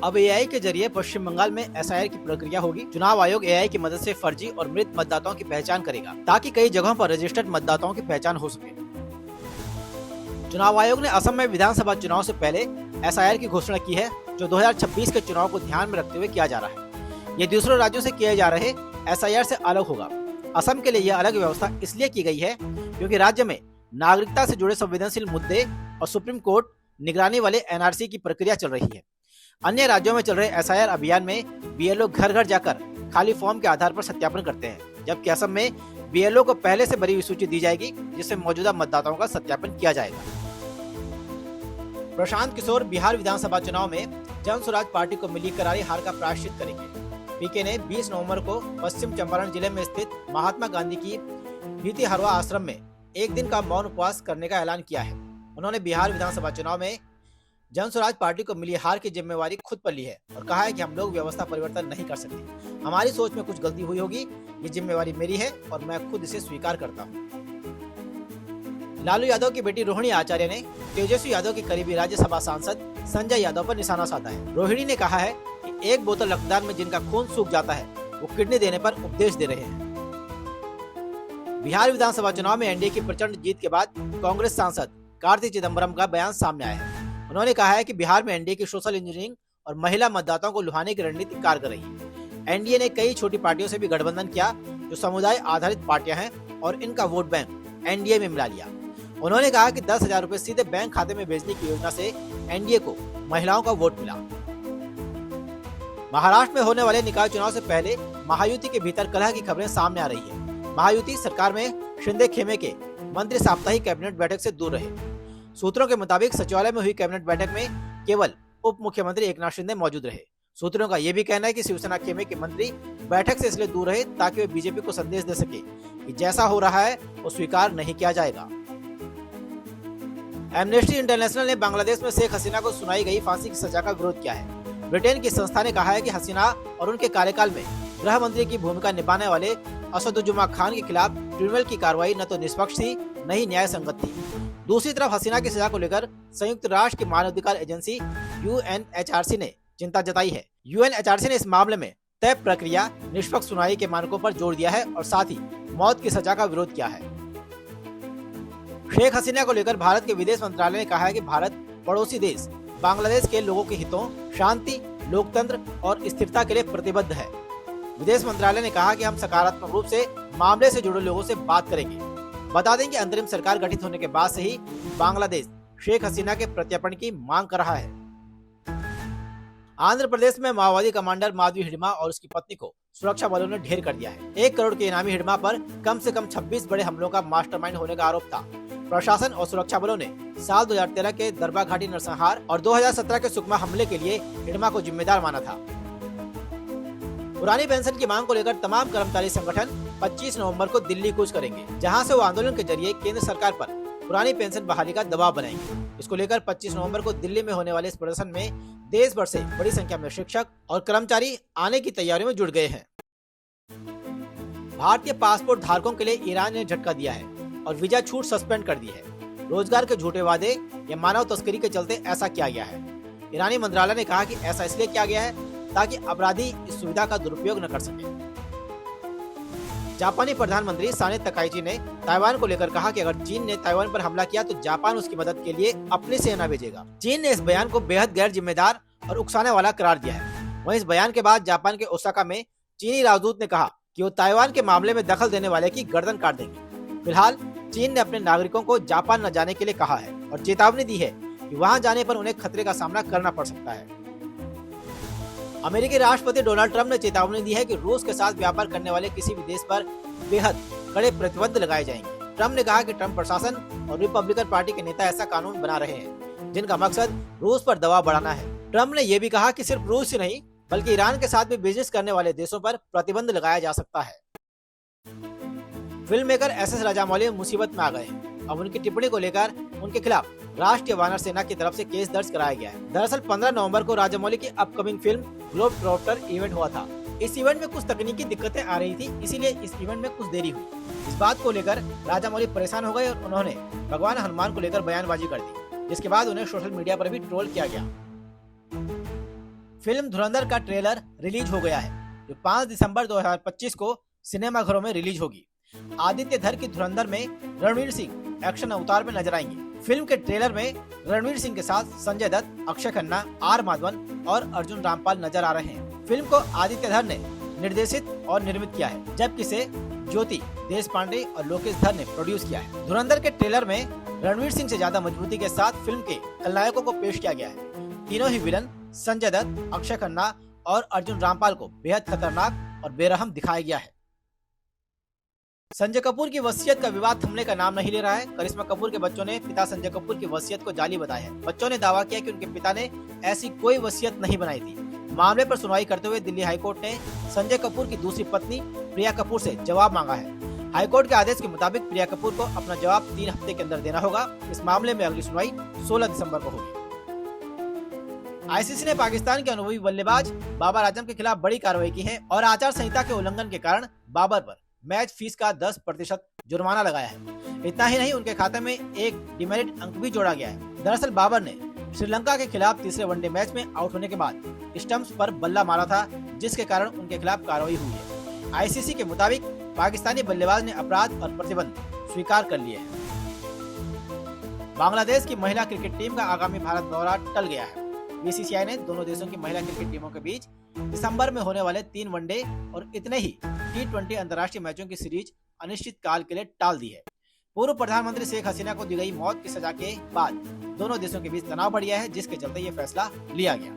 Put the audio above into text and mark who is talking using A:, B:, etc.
A: अब एआई के जरिए पश्चिम बंगाल में एसआईआर की प्रक्रिया होगी। चुनाव आयोग एआई की मदद से फर्जी और मृत मतदाताओं की पहचान करेगा ताकि कई जगहों पर रजिस्टर्ड मतदाताओं की पहचान हो सके। चुनाव आयोग ने असम में विधानसभा चुनाव से पहले एसआईआर की घोषणा की है, जो 2026 के चुनाव को ध्यान में रखते हुए किया जा रहा है। ये दूसरे राज्यों से किए जा रहे एसआईआर से अलग होगा। असम के लिए यह अलग व्यवस्था इसलिए की गई है क्योंकि राज्य में नागरिकता से जुड़े संवेदनशील मुद्दे और सुप्रीम कोर्ट निगरानी वाले एनआरसी की प्रक्रिया चल रही है। अन्य राज्यों में चल रहे एसआईआर अभियान में बीएलओ घर घर जाकर खाली फॉर्म के आधार पर सत्यापन करते हैं, जबकि असम में बीएलओ को पहले से बड़ी हुई सूची दी जाएगी जिससे मौजूदा मतदाताओं का सत्यापन किया जाएगा। प्रशांत किशोर बिहार विधानसभा चुनाव में जन स्वराज पार्टी को मिली करारी हार का प्रायश्चित करेंगे। पीके ने 20 नवंबर को पश्चिम चंपारण जिले में स्थित महात्मा गांधी की भीति हरवा आश्रम में एक दिन का मौन उपवास करने का ऐलान किया है। उन्होंने बिहार विधानसभा चुनाव में जन स्वराज पार्टी को मिली हार की जिम्मेवारी खुद पर ली है और कहा है कि हम लोग व्यवस्था परिवर्तन नहीं कर सकते। हमारी सोच में कुछ गलती हुई होगी, ये जिम्मेवारी मेरी है और मैं खुद इसे स्वीकार करता हूँ। लालू यादव की बेटी रोहिणी आचार्य ने तेजस्वी यादव के करीबी राज्यसभा सांसद संजय यादव पर निशाना साधा है। रोहिणी ने कहा है कि एक बोतल रक्तदान में जिनका खून सूख जाता है वो किडनी देने पर उपदेश दे रहे हैं। बिहार विधानसभा चुनाव में एनडीए की प्रचंड जीत के बाद कांग्रेस सांसद कार्ति चिदम्बरम का बयान सामने आया है। उन्होंने कहा है कि बिहार में एनडीए की सोशल इंजीनियरिंग और महिला मतदाताओं को लुभाने की रणनीति कारगर रही है। एनडीए ने कई छोटी पार्टियों से भी गठबंधन किया जो समुदाय आधारित पार्टियां हैं और इनका वोट बैंक एनडीए में मिला लिया। उन्होंने कहा कि 10,000 रुपए सीधे बैंक खाते में भेजने की योजना से एनडीए को महिलाओं का वोट मिला। महाराष्ट्र में होने वाले निकाय चुनाव से पहले महायुति के भीतर कलह की खबरें सामने आ रही है। महायुति सरकार में शिंदे खेमे के मंत्री साप्ताहिक कैबिनेट बैठक से दूर रहे। सूत्रों के मुताबिक सचिवालय में हुई कैबिनेट बैठक में केवल उप मुख्यमंत्री एकनाथ शिंदे मौजूद रहे। सूत्रों का यह भी कहना है कि शिवसेना खेमे के मंत्री बैठक से इसलिए दूर रहे ताकि वे बीजेपी को संदेश दे सके कि जैसा हो रहा है वो स्वीकार नहीं किया जाएगा। एमनेस्टी इंटरनेशनल ने बांग्लादेश में शेख हसीना को सुनाई गई फांसी की सजा का विरोध किया है। ब्रिटेन की संस्था ने कहा है कि हसीना और उनके कार्यकाल में गृह मंत्री की भूमिका निभाने वाले असदुज्जमा खान के खिलाफ ट्रिब्यूनल की कार्रवाई न तो निष्पक्ष थी न ही न्याय संगत थी। दूसरी तरफ हसीना की सजा को लेकर संयुक्त राष्ट्र की मानवाधिकार एजेंसी यूएनएचआरसी ने चिंता जताई है। यूएनएचआरसी ने इस मामले में तय प्रक्रिया, निष्पक्ष सुनवाई के मानकों पर जोर दिया है और साथ ही मौत की सजा का विरोध किया है। शेख हसीना को लेकर भारत के विदेश मंत्रालय ने कहा है कि भारत पड़ोसी देश बांग्लादेश के लोगों के हितों, शांति, लोकतंत्र और स्थिरता के लिए प्रतिबद्ध है। विदेश मंत्रालय ने कहा कि हम सकारात्मक रूप से मामले से जुड़े लोगों से बात करेंगे। बता दें कि अंतरिम सरकार गठित होने के बाद से ही बांग्लादेश शेख हसीना के प्रत्यर्पण की मांग कर रहा है। आंध्र प्रदेश में माओवादी कमांडर माधवी हिडमा और उसकी पत्नी को सुरक्षा बलों ने ढेर कर दिया है। 1 करोड़ के इनामी हिडमा पर कम से कम 26 बड़े हमलों का मास्टरमाइंड होने का आरोप था। प्रशासन और सुरक्षा बलों ने साल 2013 के दरबा घाटी नरसंहार और 2017 के सुकमा हमले के लिए हिडमा को जिम्मेदार माना था। पुरानी पेंशन की मांग को लेकर तमाम कर्मचारी संगठन 25 नवंबर को दिल्ली कूच करेंगे, जहां से वो आंदोलन के जरिए केंद्र सरकार पर पुरानी पेंशन बहाली का दबाव बनाएंगे। इसको लेकर 25 नवंबर को दिल्ली में होने वाले इस प्रदर्शन में देश भर से बड़ी संख्या में शिक्षक और कर्मचारी आने की तैयारियों में जुट गए हैं। भारतीय पासपोर्ट धारकों के लिए ईरान ने झटका दिया है और वीजा छूट सस्पेंड कर दी है। रोजगार के झूठे वादे या मानव तस्करी के चलते ऐसा किया गया है। ईरानी मंत्रालय ने कहा कि ऐसा इसलिए किया गया है ताकि अपराधी इस सुविधा का दुरुपयोग न कर सके। जापानी प्रधानमंत्री साने तकाइची ने ताइवान को लेकर कहा कि अगर चीन ने ताइवान पर हमला किया तो जापान उसकी मदद के लिए अपनी सेना भेजेगा। चीन ने इस बयान को बेहद गैर जिम्मेदार और उकसाने वाला करार दिया है। वहीं इस बयान के बाद जापान के ओसाका में चीनी राजदूत ने कहा कि वो ताइवान के मामले में दखल देने वाले की गर्दन काट देंगे। फिलहाल चीन ने अपने नागरिकों को जापान न जाने के लिए कहा है और चेतावनी दी है कि वहां जाने पर उन्हें खतरे का सामना करना पड़ सकता है। अमेरिकी राष्ट्रपति डोनाल्ड ट्रंप ने चेतावनी दी है कि रूस के साथ व्यापार करने वाले किसी भी देश पर बेहद कड़े प्रतिबंध लगाए जाएंगे। ट्रंप ने कहा कि ट्रंप प्रशासन और रिपब्लिकन पार्टी के नेता ऐसा कानून बना रहे हैं जिनका मकसद रूस पर दबाव बढ़ाना है। ट्रंप ने यह भी कहा कि सिर्फ रूस ही नहीं बल्कि ईरान के साथ भी बिजनेस करने वाले देशों पर प्रतिबंध लगाया जा सकता है। फिल्म मेकर एस राजामौली मुसीबत में आ गए हैं। अब उनकी टिप्पणी को लेकर उनके खिलाफ राष्ट्रीय वानर सेना की तरफ से केस दर्ज कराया गया है। दरअसल 15 नवंबर को राजामौली की अपकमिंग फिल्म ग्लोब ट्रॉप्टर इवेंट हुआ था। इस इवेंट में कुछ तकनीकी दिक्कतें आ रही थी, इसीलिए इस इवेंट में कुछ देरी हुई। इस बात को लेकर राजामौली परेशान हो गए और उन्होंने भगवान हनुमान को लेकर बयानबाजी कर दी, जिसके बाद उन्हें सोशल मीडिया पर भी ट्रोल किया गया। फिल्म धुरंधर का ट्रेलर रिलीज हो गया है, जो 5 दिसंबर 2025 को सिनेमाघरों में रिलीज होगी। आदित्य धर की धुरंधर में रणवीर सिंह एक्शन अवतार में नजर आएंगे। फिल्म के ट्रेलर में रणवीर सिंह के साथ संजय दत्त, अक्षय खन्ना, आर माधवन और अर्जुन रामपाल नजर आ रहे हैं। फिल्म को आदित्य धर ने निर्देशित और निर्मित किया है, जबकि इसे ज्योति देश पांडे और लोकेश धर ने प्रोड्यूस किया है। धुरंधर के ट्रेलर में रणवीर सिंह से ज्यादा मजबूती के साथ फिल्म के खलनायकों को पेश किया गया है। तीनों ही विलन संजय दत्त, अक्षय खन्ना और अर्जुन रामपाल को बेहद खतरनाक और बेरहम दिखाया गया है। संजय कपूर की वसीयत का विवाद थमने का नाम नहीं ले रहा है। करिश्मा कपूर के बच्चों ने पिता संजय कपूर की वसीयत को जाली बताया है। बच्चों ने दावा किया कि उनके पिता ने ऐसी कोई वसीयत नहीं बनाई थी। मामले पर सुनवाई करते हुए दिल्ली हाईकोर्ट ने संजय कपूर की दूसरी पत्नी प्रिया कपूर से जवाब मांगा है। हाईकोर्ट के आदेश के मुताबिक प्रिया कपूर को अपना जवाब 3 हफ्ते के अंदर देना होगा। इस मामले में अगली सुनवाई 16 दिसंबर को होगी। आईसीसी ने पाकिस्तान के अनुभवी बल्लेबाज बाबर आजम के खिलाफ बड़ी कार्रवाई की है और आचार संहिता के उल्लंघन के कारण बाबर पर मैच फीस का 10% जुर्माना लगाया है। इतना ही नहीं, उनके खाते में एक डिमेरिट अंक भी जोड़ा गया है। दरअसल बाबर ने श्रीलंका के खिलाफ तीसरे वनडे मैच में आउट होने के बाद स्टंप्स पर बल्ला मारा था, जिसके कारण उनके खिलाफ कार्रवाई हुई है। आईसीसी के मुताबिक पाकिस्तानी बल्लेबाज ने अपराध और प्रतिबंध स्वीकार कर लिए हैं। बांग्लादेश की महिला क्रिकेट टीम का आगामी भारत दौरा टल गया है। बीसीसीआई ने दोनों देशों की महिला क्रिकेट टीमों के बीच दिसंबर में होने वाले 3 वनडे और इतने ही T20 अंतर्राष्ट्रीय मैचों की सीरीज अनिश्चित काल के लिए टाल दी है। पूर्व प्रधानमंत्री शेख हसीना को दी गई मौत की सजा के बाद दोनों देशों के बीच तनाव बढ़ गया है, जिसके चलते ये फैसला लिया गया।